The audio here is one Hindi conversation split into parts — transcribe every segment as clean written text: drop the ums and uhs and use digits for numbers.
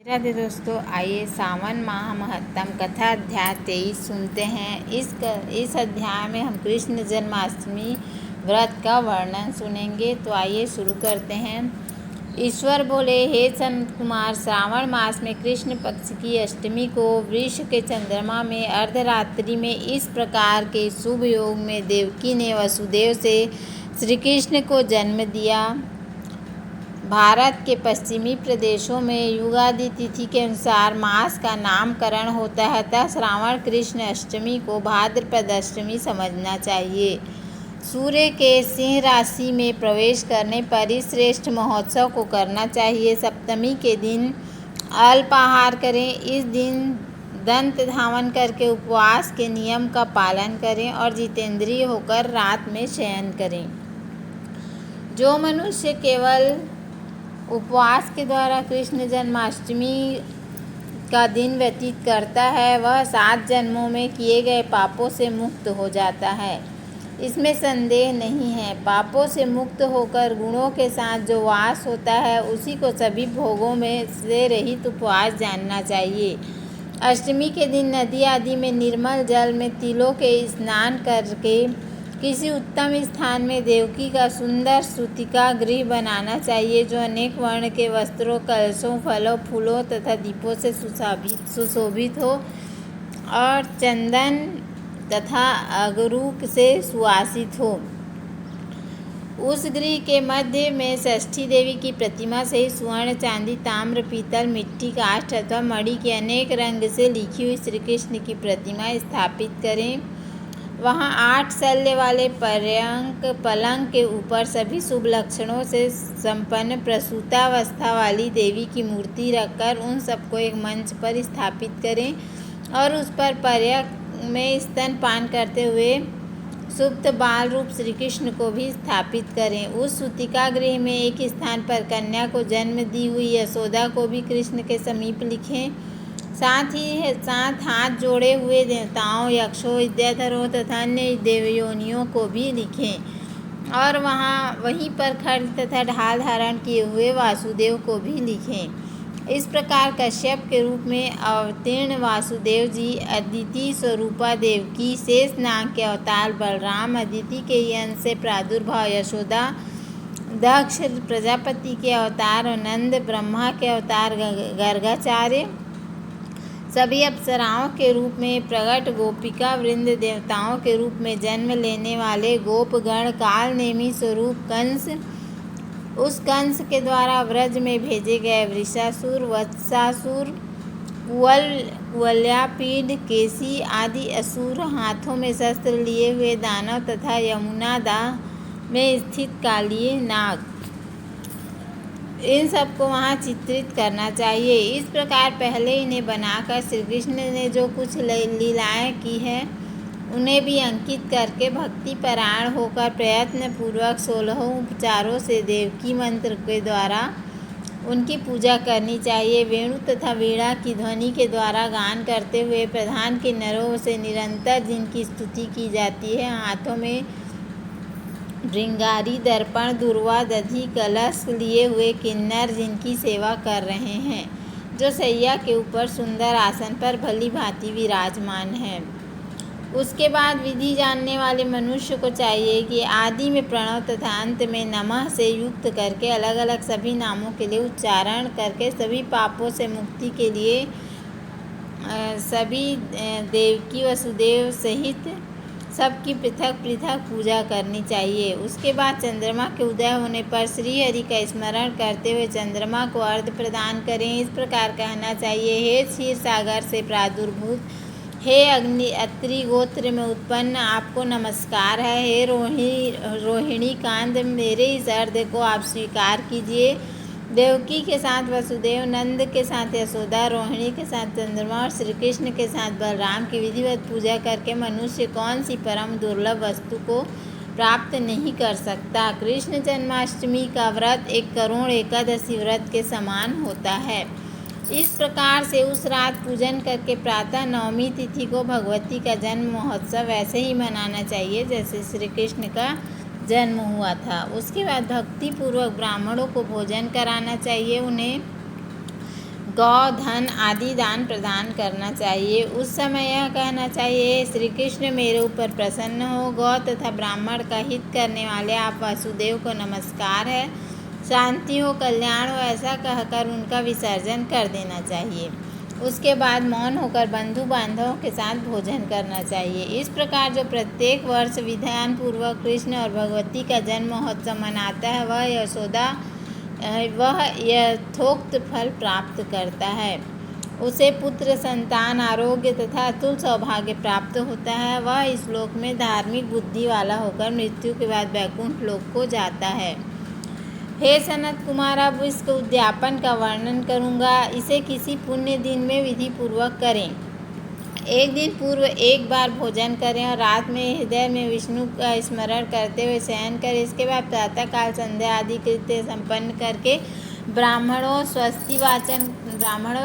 राधे दोस्तों, आइए सावन माह महत्तम कथा अध्याय 23 सुनते हैं। इस अध्याय में हम कृष्ण जन्माष्टमी व्रत का वर्णन सुनेंगे। तो आइए शुरू करते हैं। ईश्वर बोले, हे सनत कुमार, श्रावण मास में कृष्ण पक्ष की अष्टमी को वृष के चंद्रमा में अर्धरात्रि में इस प्रकार के शुभ योग में देवकी ने वसुदेव से श्री कृष्ण को जन्म दिया। भारत के पश्चिमी प्रदेशों में युगादि तिथि के अनुसार मास का नामकरण होता है, अतः श्रावण कृष्ण अष्टमी को भाद्रपद अष्टमी समझना चाहिए। सूर्य के सिंह राशि में प्रवेश करने पर इस श्रेष्ठ महोत्सव को करना चाहिए। सप्तमी के दिन अल्पाहार करें। इस दिन दंत धावन करके उपवास के नियम का पालन करें और जितेंद्रिय होकर रात में शयन करें। जो मनुष्य केवल उपवास के द्वारा कृष्ण जन्माष्टमी का दिन व्यतीत करता है, वह 7 जन्मों में किए गए पापों से मुक्त हो जाता है, इसमें संदेह नहीं है। पापों से मुक्त होकर गुणों के साथ जो वास होता है, उसी को सभी भोगों में से रहित उपवास जानना चाहिए। अष्टमी के दिन नदी आदि में निर्मल जल में तिलों के स्नान करके किसी उत्तम स्थान में देवकी का सुंदर सूतिका गृह बनाना चाहिए, जो अनेक वर्ण के वस्त्रों, कलशों, फलों, फूलों तथा दीपों से सुशोभित हो और चंदन तथा अगरू से सुवासित हो। उस गृह के मध्य में षष्ठी देवी की प्रतिमा से स्वर्ण, चांदी, ताम्र, पीतल, मिट्टी, काष्ठ अथवा मणि के अनेक रंग से लिखी हुई श्री कृष्ण की प्रतिमा स्थापित करें। वहाँ 8 शल्य वाले पलंग के ऊपर सभी शुभ लक्षणों से संपन्न प्रसूतावस्था वाली देवी की मूर्ति रखकर उन सबको एक मंच पर स्थापित करें और उस पर पर्यक में स्तनपान करते हुए सुप्त बाल रूप श्री कृष्ण को भी स्थापित करें। उस सूतिका गृह में एक स्थान पर कन्या को जन्म दी हुई यशोदा को भी कृष्ण के समीप लिखें। साथ हाथ जोड़े हुए देवताओं, यक्षों, विद्याधरों तथा अन्य देवयोनियों को भी लिखें और वहीं पर खड्ग तथा ढाल धारण किए हुए वासुदेव को भी लिखें। इस प्रकार कश्यप के रूप में अवतीर्ण वासुदेव जी, अदिति स्वरूपा देवकी, शेषनाग के अवतार बलराम, अदिति के अंश से प्रादुर्भाव यशोदा, दक्ष प्रजापति के अवतार और नंद, ब्रह्मा के अवतार गर्गाचार्य, सभी अप्सराओं के रूप में प्रकट गोपिका वृंद, देवताओं के रूप में जन्म लेने वाले गोपगण, काल नेमी स्वरूप कंस, उस कंस के द्वारा व्रज में भेजे गए वृषासुर, वत्सासुर, कुवलयापीड, केसी आदि असुर, हाथों में शस्त्र लिए हुए दानव तथा यमुना दाह में स्थित कालिए नाग, इन सबको वहाँ चित्रित करना चाहिए। इस प्रकार पहले इन्हें बनाकर श्री कृष्ण ने जो कुछ लीलाएं की हैं, उन्हें भी अंकित करके भक्ति परायण होकर प्रयत्न पूर्वक 16 उपचारों से देवकी मंत्र के द्वारा उनकी पूजा करनी चाहिए। वेणु तथा वीणा की ध्वनि के द्वारा गान करते हुए प्रधान के नरों से निरंतर जिनकी स्तुति की जाती है, हाथों में भृंगारी, दर्पण, दूर्वा, दधि, कलश लिए हुए किन्नर जिनकी सेवा कर रहे हैं, जो सैया के ऊपर सुंदर आसन पर भली भांति विराजमान है। उसके बाद विधि जानने वाले मनुष्य को चाहिए कि आदि में प्रणव तथा अंत में नमः से युक्त करके अलग अलग सभी नामों के लिए उच्चारण करके सभी पापों से मुक्ति के लिए सभी देवकी वसुदेव सहित सबकी पृथक पृथक पूजा करनी चाहिए। उसके बाद चंद्रमा के उदय होने पर श्री हरि का स्मरण करते हुए चंद्रमा को अर्घ्य प्रदान करें। इस प्रकार कहना चाहिए, हे क्षीर सागर से प्रादुर्भूत, हे अत्रि गोत्र में उत्पन्न, आपको नमस्कार है। हे रोहिणी कांत, मेरे इस अर्घ्य को आप स्वीकार कीजिए। देवकी के साथ वसुदेव, नंद के साथ यशोदा, रोहिणी के साथ चंद्रमा और श्री कृष्ण के साथ बलराम की विधिवत पूजा करके मनुष्य कौन सी परम दुर्लभ वस्तु को प्राप्त नहीं कर सकता। कृष्ण जन्माष्टमी का व्रत 1 करोड़ एकादशी व्रत के समान होता है। इस प्रकार से उस रात पूजन करके प्रातः नवमी तिथि को भगवती का जन्म महोत्सव वैसे ही मनाना चाहिए जैसे श्री कृष्ण का जन्म हुआ था। उसके बाद भक्ति पूर्वक ब्राह्मणों को भोजन कराना चाहिए। उन्हें गौ धन आदि दान प्रदान करना चाहिए। उस समय यह कहना चाहिए, श्री कृष्ण मेरे ऊपर प्रसन्न हो, गौ तथा ब्राह्मण का हित करने वाले आप वासुदेव को नमस्कार है, शांति हो, कल्याण हो, ऐसा कहकर उनका विसर्जन कर देना चाहिए। उसके बाद मौन होकर बंधु बांधवों के साथ भोजन करना चाहिए। इस प्रकार जो प्रत्येक वर्ष विधान पूर्वक कृष्ण और भगवती का जन्म महोत्सव मनाता है वह यथोक्त फल प्राप्त करता है। उसे पुत्र संतान आरोग्य तथा अतुल सौभाग्य प्राप्त होता है। वह इस लोक में धार्मिक बुद्धि वाला होकर मृत्यु के बाद वैकुंठ लोक को जाता है। हे सनत कुमार, अब इसके उद्यापन का वर्णन करूँगा। इसे किसी पुण्य दिन में विधि पूर्वक करें। एक दिन पूर्व एक बार भोजन करें और रात में हृदय में विष्णु का स्मरण करते हुए शयन करें। इसके बाद प्रातःकाल संध्या आदि कृत्य संपन्न करके ब्राह्मणों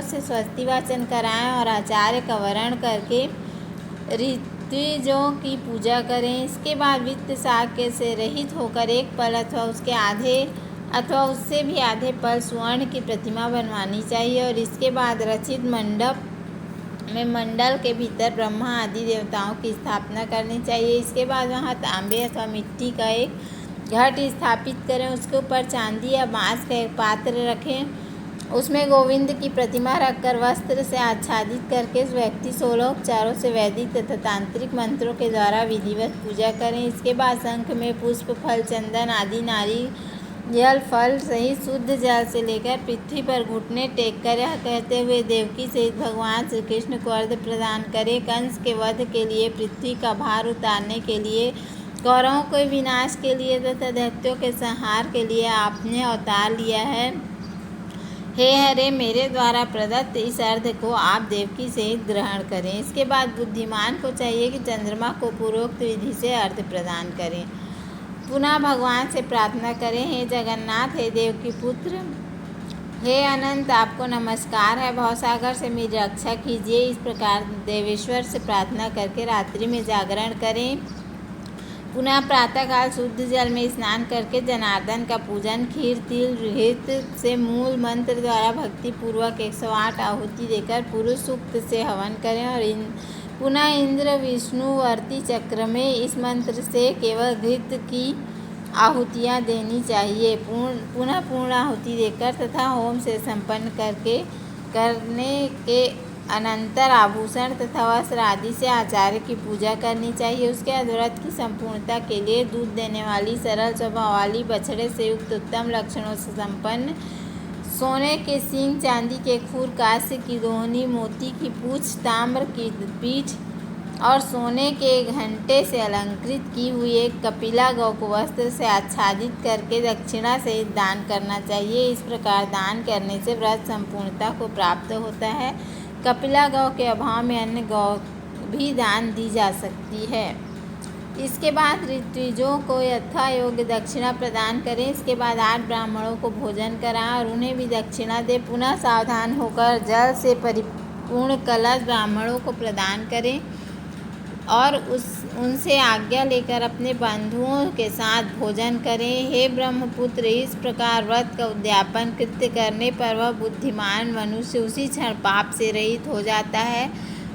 से स्वस्ति वाचन कराएं और आचार्य का वरण करके ऋत्विजों की पूजा करें। इसके बाद वित्त शाक्य से रहित होकर एक पल अथवा उसके आधे अथवा उससे भी आधे पल स्वर्ण की प्रतिमा बनवानी चाहिए और इसके बाद रचित मंडप में मंडल के भीतर ब्रह्मा आदि देवताओं की स्थापना करनी चाहिए। इसके बाद वहाँ तांबे अथवा मिट्टी का एक घट स्थापित करें। उसके ऊपर चांदी या बांस का एक पात्र रखें। उसमें गोविंद की प्रतिमा रखकर वस्त्र से आच्छादित करके इस व्यक्ति 16 उपचारों से वैदिक तथा तांत्रिक मंत्रों के द्वारा विधिवत पूजा करें। इसके बाद शंख में पुष्प, फल, चंदन आदि नारियल फल सहित शुद्ध जल से लेकर पृथ्वी पर घुटने टेक कर यह कहते हुए देवकी सहित भगवान श्री कृष्ण को अर्घ्य प्रदान करें। कंस के वध के लिए, पृथ्वी का भार उतारने के लिए, कौरवों के विनाश के लिए तथा दैत्यों के संहार के लिए आपने अवतार लिया है। हे हरे, मेरे द्वारा प्रदत्त इस अर्घ्य को आप देवकी सहित ग्रहण करें। इसके बाद बुद्धिमान को चाहिए कि चंद्रमा को पूर्वोक्त विधि से अर्घ्य प्रदान करें। पुनः भगवान से प्रार्थना करें, हे जगन्नाथ, हे देवकी पुत्र, हे अनंत, आपको नमस्कार है, भवसागर से मेरी रक्षा कीजिए। इस प्रकार देवेश्वर से प्रार्थना करके रात्रि में जागरण करें। पुनः प्रातःकाल शुद्ध जल में स्नान करके जनार्दन का पूजन खीर, तिल, घृत से मूल मंत्र द्वारा भक्ति पूर्वक 108 आहुति देकर पुरुष सूक्त से हवन करें और पुनः इंद्र विष्णुवर्ती चक्र में इस मंत्र से केवल घृत की आहुतियाँ देनी चाहिए। पुनः पूर्ण आहुति देकर तथा होम से संपन्न करने के अनंतर आभूषण तथा वस्त्र आदि से आचार्य की पूजा करनी चाहिए। उसके बाद व्रत की संपूर्णता के लिए दूध देने वाली, सरल स्वभाव वाली, बछड़े से युक्त, उत्तम लक्षणों से संपन्न, सोने के सींग, चांदी के खूर, कांस्य की दोहनी, मोती की पूँछ, ताम्र की पीठ और सोने के घंटे से अलंकृत की हुई एक कपिला गौ को वस्त्र से आच्छादित करके दक्षिणा सहित दान करना चाहिए। इस प्रकार दान करने से व्रत संपूर्णता को प्राप्त होता है। कपिला गौ के अभाव में अन्य गौ भी दान दी जा सकती है। इसके बाद ऋत्विजों को यथा योग्य दक्षिणा प्रदान करें। इसके बाद 8 ब्राह्मणों को भोजन कराएं और उन्हें भी दक्षिणा दें। पुनः सावधान होकर जल से परिपूर्ण कलश ब्राह्मणों को प्रदान करें और उनसे आज्ञा लेकर अपने बंधुओं के साथ भोजन करें। हे ब्रह्मपुत्र, इस प्रकार व्रत का उद्यापन कृत्य करने पर वह बुद्धिमान मनुष्य उसी क्षण पाप से रहित हो जाता है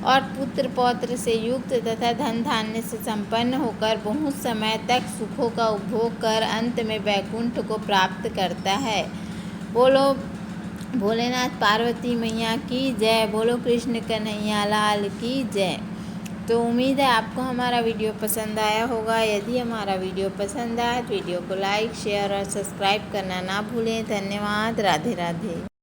और पुत्र पौत्र से युक्त तथा धन धान्य से संपन्न होकर बहुत समय तक सुखों का उपभोग कर अंत में वैकुंठ को प्राप्त करता है। बोलो भोलेनाथ पार्वती मैया की जय। बोलो कृष्ण कन्हैया लाल की जय। तो उम्मीद है आपको हमारा वीडियो पसंद आया होगा। यदि हमारा वीडियो पसंद आए तो वीडियो को लाइक, शेयर और सब्सक्राइब करना ना भूलें। धन्यवाद। राधे राधे।